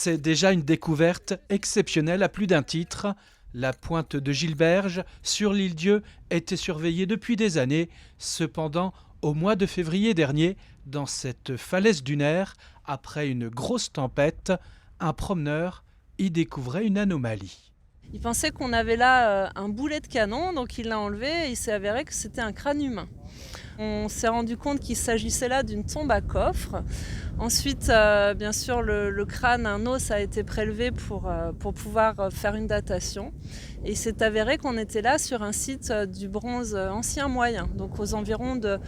C'est déjà une découverte exceptionnelle à plus d'un titre. La pointe de Gilberge, sur l'île Dieu, était surveillée depuis des années. Cependant, au mois de février dernier, dans cette falaise dunaire, après une grosse tempête, un promeneur y découvrait une anomalie. Il pensait qu'on avait là un boulet de canon, donc il l'a enlevé et il s'est avéré que c'était un crâne humain. On s'est rendu compte qu'il s'agissait là d'une tombe à coffre. Ensuite, bien sûr, le crâne, un os a été prélevé pour pouvoir faire une datation. Et il s'est avéré qu'on était là sur un site du bronze ancien moyen, donc aux environs de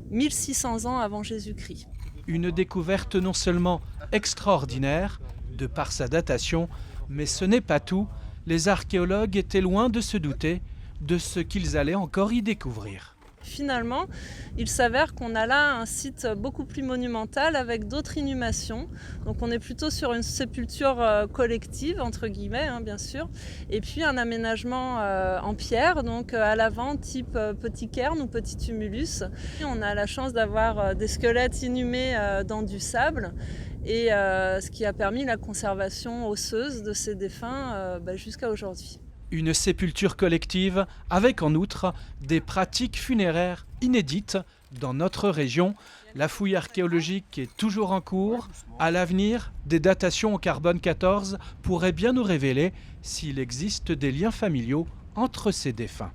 1600 ans avant Jésus-Christ. Une découverte non seulement extraordinaire, de par sa datation, mais ce n'est pas tout. Les archéologues étaient loin de se douter de ce qu'ils allaient encore y découvrir. Finalement, il s'avère qu'on a là un site beaucoup plus monumental avec d'autres inhumations. Donc on est plutôt sur une sépulture collective, entre guillemets, bien sûr. Et puis un aménagement en pierre, donc à l'avant, type petit cairn ou petit tumulus. Et on a la chance d'avoir des squelettes inhumés dans du sable. Et ce qui a permis la conservation osseuse de ces défunts jusqu'à aujourd'hui. Une sépulture collective avec en outre des pratiques funéraires inédites dans notre région. La fouille archéologique est toujours en cours. À l'avenir, des datations au carbone 14 pourraient bien nous révéler s'il existe des liens familiaux entre ces défunts.